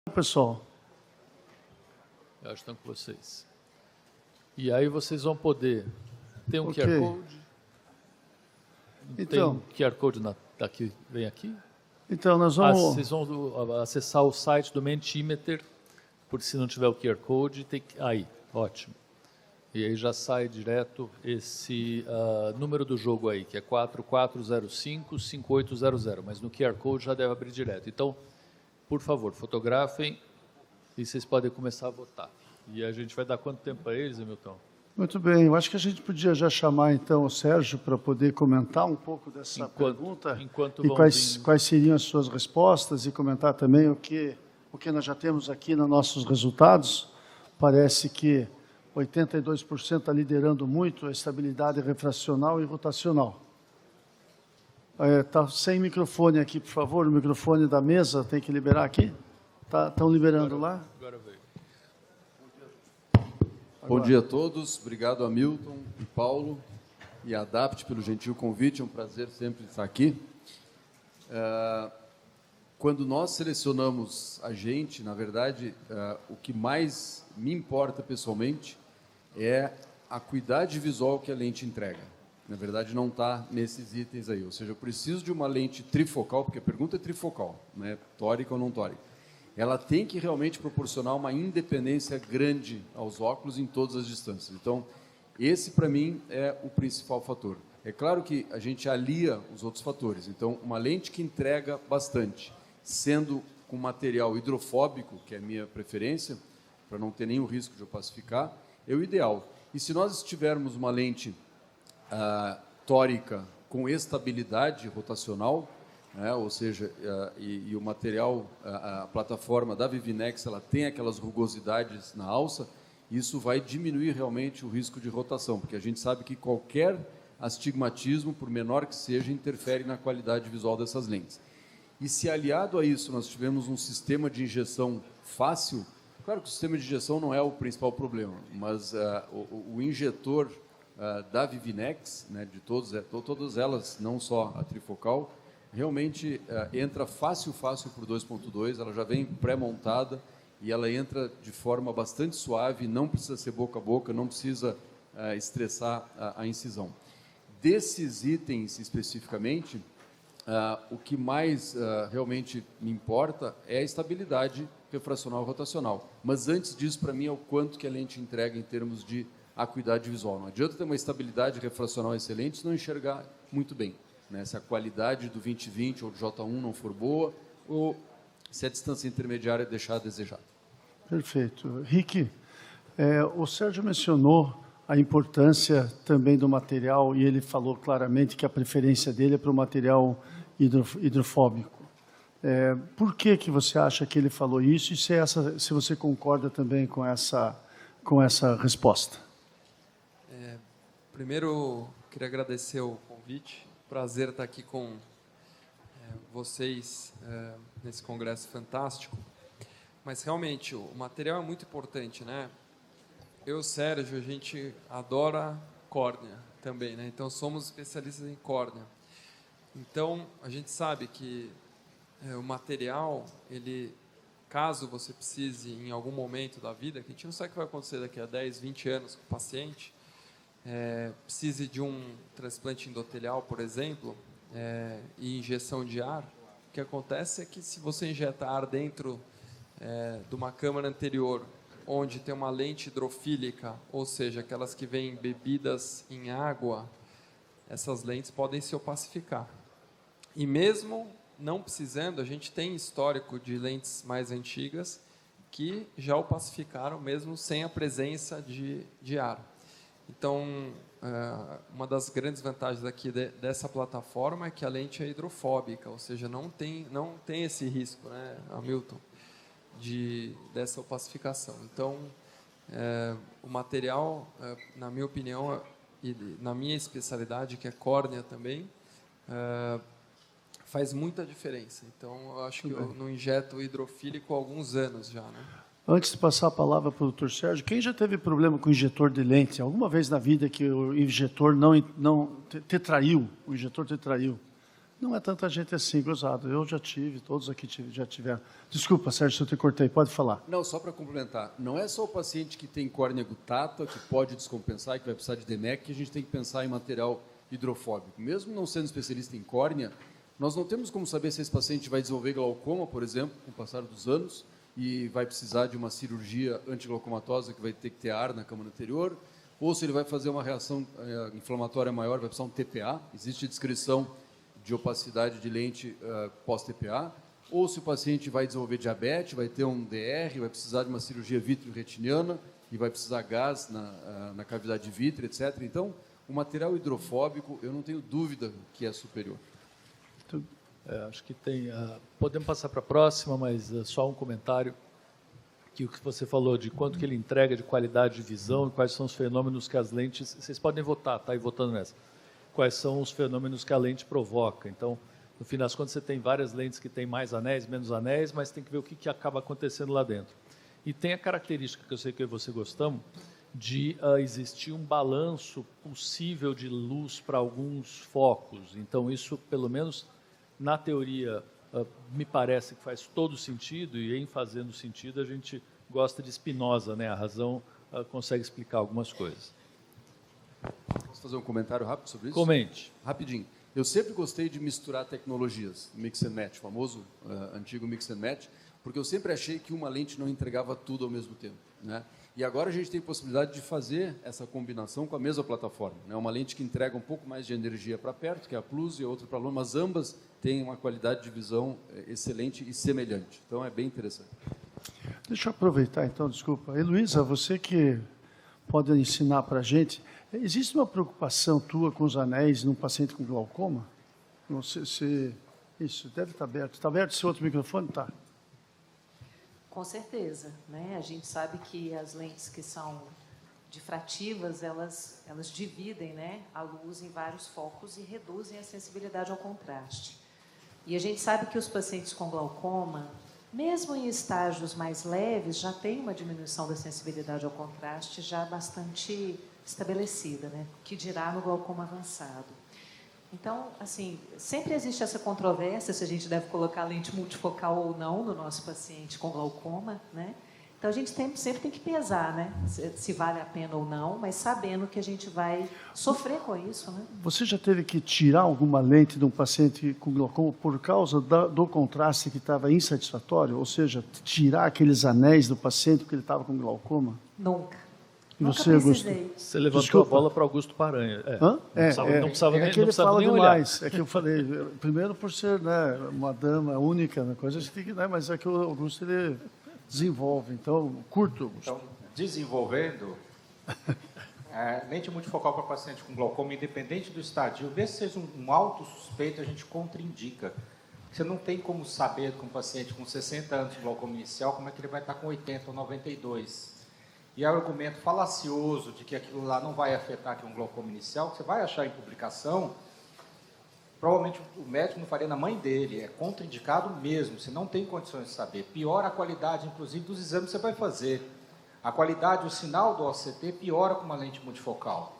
Pessoal. Eu acho que estão com vocês. E aí vocês vão poder... Tem um Ok. QR Code? Então. Tem um QR Code daqui, vem aqui? Então, nós vamos... Vocês vão acessar o site do Mentimeter, porque se não tiver o QR Code, tem que... Aí, ótimo. E aí já sai direto esse número do jogo aí, que é 4405-5800, mas no QR Code já deve abrir direto. Então, por favor, fotografem e vocês podem começar a votar. E a gente vai dar quanto tempo para eles, Hamilton? Muito bem, eu acho que a gente podia já chamar, então, o Sérgio para poder comentar um pouco dessa pergunta e quais seriam as suas respostas e comentar também o que nós já temos aqui nos nossos resultados. Parece que 82% está liderando muito a estabilidade refracional e rotacional. Está sem microfone aqui, por favor, o microfone da mesa tem que liberar aqui? Estão liberando lá? Agora veio. Bom dia a todos, obrigado a Milton e Paulo e a Adapt pelo gentil convite, é um prazer sempre estar aqui. Quando nós selecionamos a gente, na verdade, o que mais me importa pessoalmente é a acuidade visual que a lente entrega. Na verdade, não está nesses itens aí, ou seja, eu preciso de uma lente trifocal, porque a pergunta é trifocal, né? Tórica ou não tórica. Ela tem que realmente proporcionar uma independência grande aos óculos em todas as distâncias. Então, esse, para mim, é o principal fator. É claro que a gente alia os outros fatores. Então, uma lente que entrega bastante, sendo com material hidrofóbico, que é a minha preferência, para não ter nenhum risco de opacificar, é o ideal. E se nós tivermos uma lente tórica com estabilidade rotacional, ou seja, e o material, a plataforma da Vivinex, ela tem aquelas rugosidades na alça, isso vai diminuir realmente o risco de rotação, porque a gente sabe que qualquer astigmatismo, por menor que seja, interfere na qualidade visual dessas lentes. E se aliado a isso nós tivermos um sistema de injeção fácil, claro que o sistema de injeção não é o principal problema, mas o injetor da Vivinex, né, de todas elas, não só a trifocal, realmente entra fácil por 2.2, ela já vem pré-montada e ela entra de forma bastante suave, não precisa ser boca a boca, não precisa estressar a incisão. Desses itens especificamente, o que mais realmente me importa é a estabilidade refracional e rotacional. Mas antes disso, para mim, é o quanto que a lente entrega em termos de acuidade visual. Não adianta ter uma estabilidade refracional excelente se não enxergar muito bem, né? Se a qualidade do 20/20 ou do J1 não for boa, ou se a distância intermediária deixar a desejar. Perfeito. Rick, o Sérgio mencionou a importância também do material e ele falou claramente que a preferência dele é para o material hidrofóbico. Por que você acha que ele falou isso e se você concorda também com essa resposta? Primeiro, queria agradecer o convite. Prazer estar aqui com vocês nesse congresso fantástico. Mas, realmente, o material é muito importante, né? Eu e o Sérgio, a gente adora córnea também, né? Então, somos especialistas em córnea. Então, a gente sabe que o material, caso você precise, em algum momento da vida, que a gente não sabe o que vai acontecer daqui a 10, 20 anos com o paciente, precise de um transplante endotelial, por exemplo, e injeção de ar, o que acontece é que se você injeta ar dentro de uma câmara anterior, onde tem uma lente hidrofílica, ou seja, aquelas que vêm bebidas em água, essas lentes podem se opacificar. E mesmo não precisando, a gente tem histórico de lentes mais antigas que já opacificaram mesmo sem a presença de ar. Então, uma das grandes vantagens aqui dessa plataforma é que a lente é hidrofóbica, ou seja, não tem esse risco, né, Hamilton, dessa opacificação. Então, o material, na minha opinião, e na minha especialidade, que é córnea também, faz muita diferença. Então, eu acho que eu não injeto hidrofílico há alguns anos já, né? Antes de passar a palavra para o Dr. Sérgio, quem já teve problema com injetor de lente? Alguma vez na vida que o injetor não tetraiu, o injetor tetraiu? Não é tanta gente assim, gozado. Eu já tive, todos aqui já tiveram. Desculpa, Sérgio, se eu te cortei, pode falar. Não, só para complementar, não é só o paciente que tem córnea gutata, que pode descompensar e que vai precisar de DMEC, que a gente tem que pensar em material hidrofóbico. Mesmo não sendo especialista em córnea, nós não temos como saber se esse paciente vai desenvolver glaucoma, por exemplo, com o passar dos anos, e vai precisar de uma cirurgia antiglaucomatosa que vai ter que ter ar na câmara anterior, ou se ele vai fazer uma reação inflamatória maior, vai precisar um TPA, existe descrição de opacidade de lente pós-TPA, ou se o paciente vai desenvolver diabetes, vai ter um DR, vai precisar de uma cirurgia vitreoretiniana e vai precisar gás na cavidade vítrea, etc. Então, o material hidrofóbico, eu não tenho dúvida que é superior. Acho que tem... podemos passar para a próxima, mas só um comentário. Que o que você falou de quanto que ele entrega de qualidade de visão e quais são os fenômenos que as lentes... Vocês podem votar, tá? E votando nessa. Quais são os fenômenos que a lente provoca. Então, no fim das contas, você tem várias lentes que têm mais anéis, menos anéis, mas tem que ver o que acaba acontecendo lá dentro. E tem a característica, que eu sei que eu e você gostamos, de existir um balanço possível de luz para alguns focos. Então, isso, pelo menos na teoria, me parece que faz todo sentido, e em fazendo sentido, a gente gosta de Spinoza, né? A razão consegue explicar algumas coisas. Posso fazer um comentário rápido sobre isso? Comente. Rapidinho. Eu sempre gostei de misturar tecnologias, mix and match, famoso antigo mix and match, porque eu sempre achei que uma lente não entregava tudo ao mesmo tempo, né? E agora a gente tem possibilidade de fazer essa combinação com a mesma plataforma, né? Uma lente que entrega um pouco mais de energia para perto, que é a Plus, e outra para longe, mas ambas têm uma qualidade de visão excelente e semelhante. Então, é bem interessante. Deixa eu aproveitar, então, desculpa. Heloísa, você que pode ensinar para a gente, existe uma preocupação tua com os anéis num paciente com glaucoma? Não sei se... Isso, deve estar aberto. Está aberto esse outro microfone? Está. Com certeza, né? A gente sabe que as lentes que são difrativas, elas dividem, né, a luz em vários focos e reduzem a sensibilidade ao contraste. E a gente sabe que os pacientes com glaucoma, mesmo em estágios mais leves, já tem uma diminuição da sensibilidade ao contraste já bastante estabelecida, né? Que dirá no glaucoma avançado. Então, assim, sempre existe essa controvérsia se a gente deve colocar lente multifocal ou não no nosso paciente com glaucoma, né? Então, a gente sempre tem que pesar, né? Se vale a pena ou não, mas sabendo que a gente vai sofrer com isso, né? Você já teve que tirar alguma lente de um paciente com glaucoma por causa do contraste que estava insatisfatório? Ou seja, tirar aqueles anéis do paciente porque ele estava com glaucoma? Nunca. E Nunca você, Augusto? Você levantou a bola para Augusto Paranha. Hã? Não precisava nem que ele fala nem demais. olhar. É que eu falei, primeiro por ser, né, uma dama única, né, coisa a gente tem que, né, mas é que o Augusto ele desenvolve. Então, curto, Augusto. Então, desenvolvendo, lente multifocal para paciente com glaucoma, independente do estadio, mesmo que seja um alto suspeito, a gente contraindica. Você não tem como saber com um paciente com 60 anos de glaucoma inicial como é que ele vai estar com 80 ou 92. E é o argumento falacioso de que aquilo lá não vai afetar aqui um glaucoma inicial, que você vai achar em publicação, provavelmente o médico não faria na mãe dele, é contraindicado mesmo, você não tem condições de saber. Piora a qualidade, inclusive, dos exames que você vai fazer. A qualidade, o sinal do OCT piora com uma lente multifocal.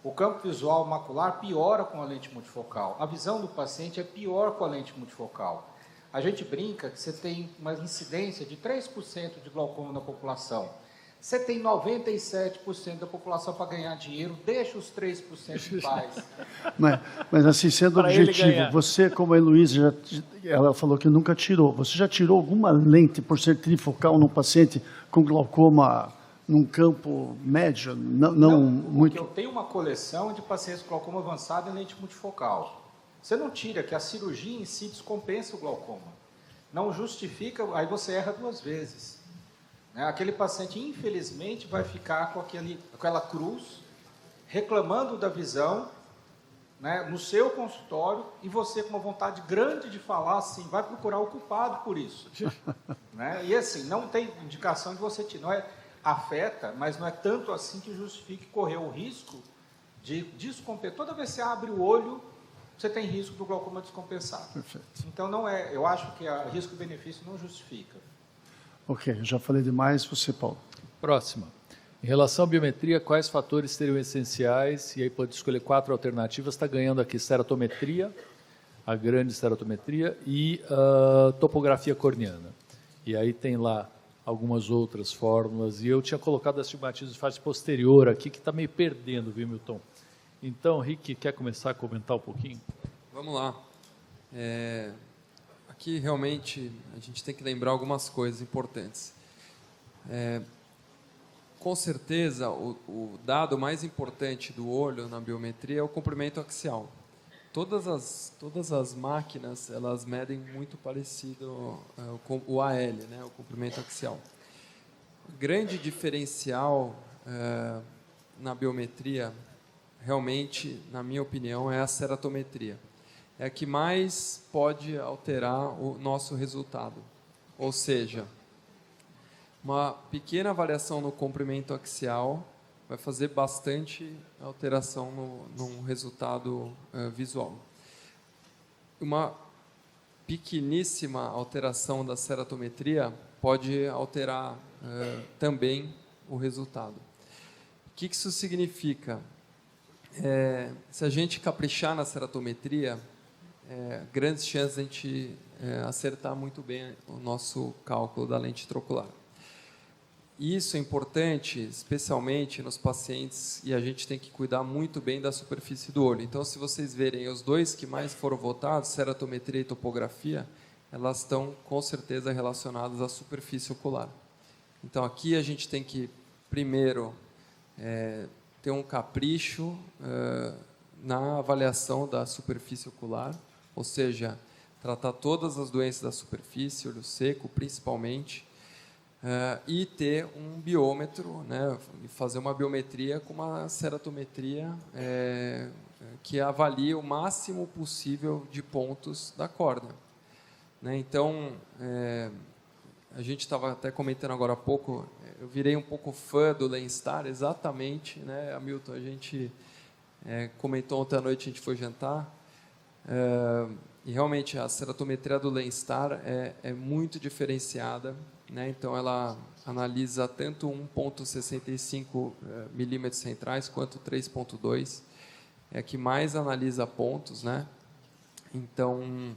O campo visual macular piora com a lente multifocal. A visão do paciente é pior com a lente multifocal. A gente brinca que você tem uma incidência de 3% de glaucoma na população. Você tem 97% da população para ganhar dinheiro, deixa os 3% em paz. Mas assim, sendo objetivo, você, como a Heloísa, ela falou que nunca tirou. Você já tirou alguma lente por ser trifocal num paciente com glaucoma num campo médio? Não muito. Eu tenho uma coleção de pacientes com glaucoma avançado em lente multifocal. Você não tira, que a cirurgia em si descompensa o glaucoma. Não justifica, aí você erra duas vezes. Aquele paciente, infelizmente, vai ficar com aquela cruz, reclamando da visão, né, no seu consultório, e você com uma vontade grande de falar assim, vai procurar o culpado por isso. Né? E assim, não tem indicação de você tirar. Não é, afeta, mas não é tanto assim que justifique correr o risco de descompensar. Toda vez que você abre o olho, você tem risco do glaucoma descompensado. Perfeito. Então, não é, eu acho que o risco-benefício não justifica. Ok, já falei demais. Você, Paulo. Próxima. Em relação à biometria, quais fatores seriam essenciais? E aí pode escolher 4 alternativas. Está ganhando aqui ceratometria, a grande esterotometria e topografia corneana. E aí tem lá algumas outras fórmulas, e eu tinha colocado astigmatismo de face posterior aqui, que está meio perdendo, viu, Milton? Então, Rick, quer começar a comentar um pouquinho? Vamos lá. Aqui, realmente, a gente tem que lembrar algumas coisas importantes. Com certeza, o dado mais importante do olho na biometria é o comprimento axial. Todas as máquinas, elas medem muito parecido com o AL, né, o comprimento axial. O grande diferencial na biometria, realmente, na minha opinião, é a ceratometria. É a que mais pode alterar o nosso resultado. Ou seja, uma pequena variação no comprimento axial vai fazer bastante alteração no resultado visual. Uma pequeníssima alteração da ceratometria pode alterar também o resultado. O que isso significa? Se a gente caprichar na ceratometria, grandes chances de a gente acertar muito bem o nosso cálculo da lente intraocular. Isso é importante, especialmente nos pacientes, e a gente tem que cuidar muito bem da superfície do olho. Então, se vocês verem os dois que mais foram votados, ceratometria e topografia, elas estão com certeza relacionadas à superfície ocular. Então, aqui a gente tem que, primeiro, ter um capricho na avaliação da superfície ocular, ou seja, tratar todas as doenças da superfície, olho seco principalmente, e ter um biômetro, né, fazer uma biometria com uma ceratometria que avalie o máximo possível de pontos da córnea. Né? Então, a gente estava até comentando agora há pouco, eu virei um pouco fã do Lenstar, exatamente, né, Hamilton, a gente comentou ontem à noite, a gente foi jantar, e realmente a ceratometria do Lenstar é muito diferenciada, né? Então ela analisa tanto 1,65 milímetros centrais quanto 3,2, é a que mais analisa pontos, né? Então,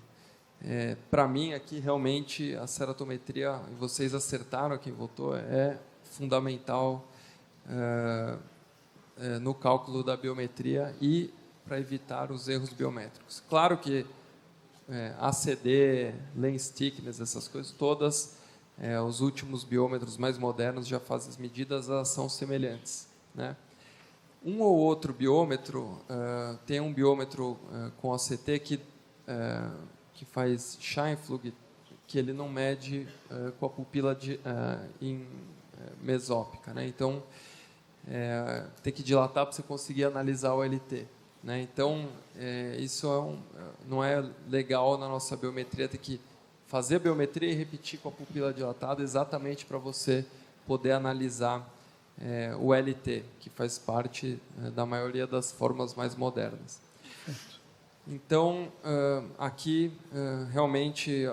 para mim aqui realmente a ceratometria, vocês acertaram quem votou, é fundamental no cálculo da biometria e para evitar os erros biométricos. Claro que ACD, lens thickness, essas coisas todas, os últimos biômetros mais modernos já fazem as medidas, elas são semelhantes, né? Um ou outro biômetro, tem um biômetro com ACT que faz Scheinflug, que ele não mede com a pupila mesópica, né? Então, tem que dilatar para você conseguir analisar o LT. Né? Então, isso não é legal na nossa biometria, ter que fazer a biometria e repetir com a pupila dilatada exatamente para você poder analisar o LT, que faz parte da maioria das formas mais modernas. Então, aqui, realmente,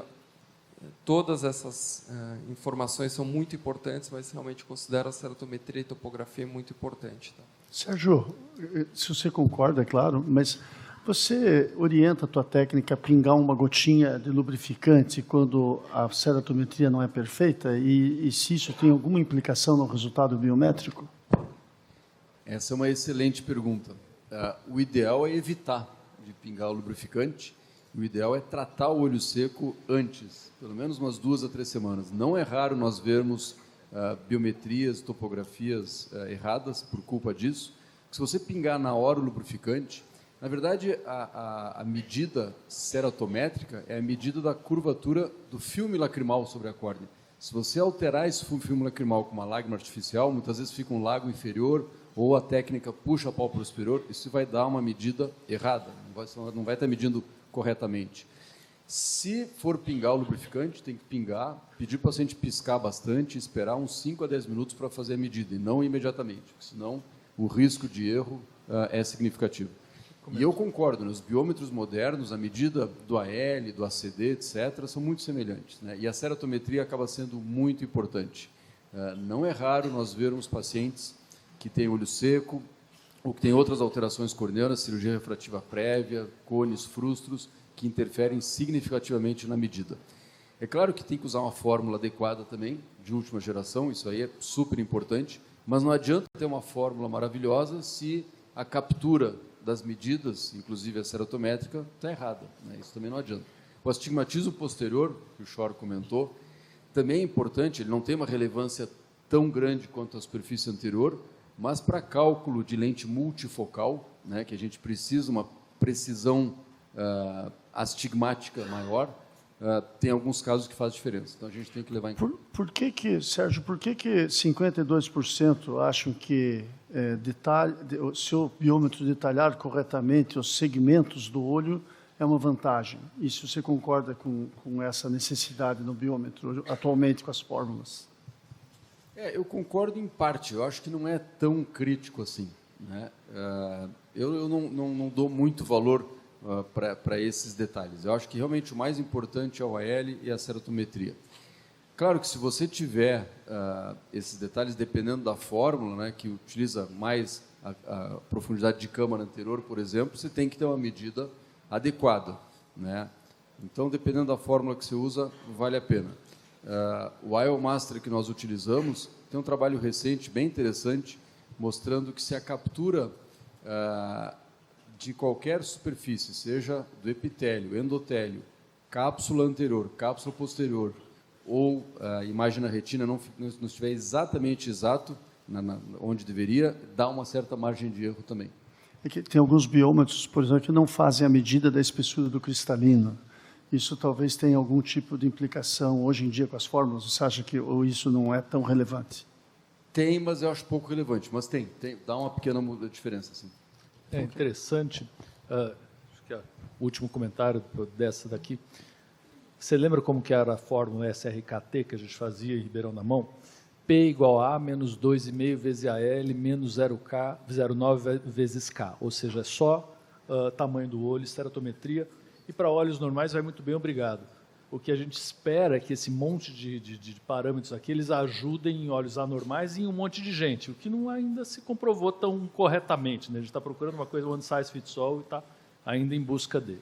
todas essas informações são muito importantes, mas realmente considero a ceratometria e topografia muito importante. Tá? Sérgio, se você concorda, é claro, mas você orienta a tua técnica a pingar uma gotinha de lubrificante quando a ceratometria não é perfeita? E se isso tem alguma implicação no resultado biométrico? Essa é uma excelente pergunta. O ideal é evitar de pingar o lubrificante. O ideal é tratar o olho seco antes, pelo menos umas 2 a 3 semanas. Não é raro nós vermos biometrias, topografias erradas por culpa disso. Se você pingar na hora o lubrificante, na verdade, a medida ceratométrica é a medida da curvatura do filme lacrimal sobre a córnea. Se você alterar esse filme lacrimal com uma lágrima artificial, muitas vezes fica um lago inferior ou a técnica puxa a pálpebra superior, isso vai dar uma medida errada, não vai estar medindo corretamente. Se for pingar o lubrificante, tem que pingar, pedir para o paciente piscar bastante, esperar uns 5 a 10 minutos para fazer a medida, e não imediatamente, senão o risco de erro é significativo. E eu concordo, nos biômetros modernos, a medida do AL, do ACD, etc., são muito semelhantes, né? E a ceratometria acaba sendo muito importante. Não é raro nós vermos pacientes que têm olho seco, ou que têm outras alterações corneanas, cirurgia refrativa prévia, cones, frustros, que interferem significativamente na medida. É claro que tem que usar uma fórmula adequada também, de última geração, isso aí é super importante, mas não adianta ter uma fórmula maravilhosa se a captura das medidas, inclusive a serotométrica, está errada, né? Isso também não adianta. O astigmatismo posterior, que o Shor comentou, também é importante, ele não tem uma relevância tão grande quanto a superfície anterior, mas para cálculo de lente multifocal, né, que a gente precisa uma precisão astigmática maior, tem alguns casos que faz diferença. Então, a gente tem que levar em conta. Sérgio, por que 52% acham que se o biômetro detalhar corretamente os segmentos do olho é uma vantagem? E se você concorda com essa necessidade no biômetro, atualmente com as fórmulas? Eu concordo em parte. Eu acho que não é tão crítico assim, né? Eu não dou muito valor para esses detalhes. Eu acho que realmente o mais importante é o AL e a serotometria. Claro que se você tiver esses detalhes, dependendo da fórmula, né, que utiliza mais a profundidade de câmara anterior, por exemplo, você tem que ter uma medida adequada, né? Então, dependendo da fórmula que você usa, vale a pena. O IOLMaster que nós utilizamos tem um trabalho recente, bem interessante, mostrando que se a captura de qualquer superfície, seja do epitélio, endotélio, cápsula anterior, cápsula posterior, ou a imagem na retina não estiver exatamente exato onde deveria, dá uma certa margem de erro também. É que tem alguns biômetros, por exemplo, que não fazem a medida da espessura do cristalino. Isso talvez tenha algum tipo de implicação hoje em dia com as fórmulas? Você acha que ou isso não é tão relevante? Tem, mas eu acho pouco relevante. Mas tem dá uma pequena diferença, sim. É interessante, acho que é o último comentário dessa daqui. Você lembra como que era a fórmula SRKT que a gente fazia em Ribeirão da Mão? P igual a menos 2,5 vezes AL menos 0,9 vezes K. Ou seja, é só tamanho do olho, estereotometria. E para olhos normais vai muito bem, obrigado. O que a gente espera é que esse monte de parâmetros aqui, eles ajudem em olhos anormais e em um monte de gente, o que não ainda se comprovou tão corretamente, né? A gente está procurando uma coisa one size fits all e está ainda em busca dele.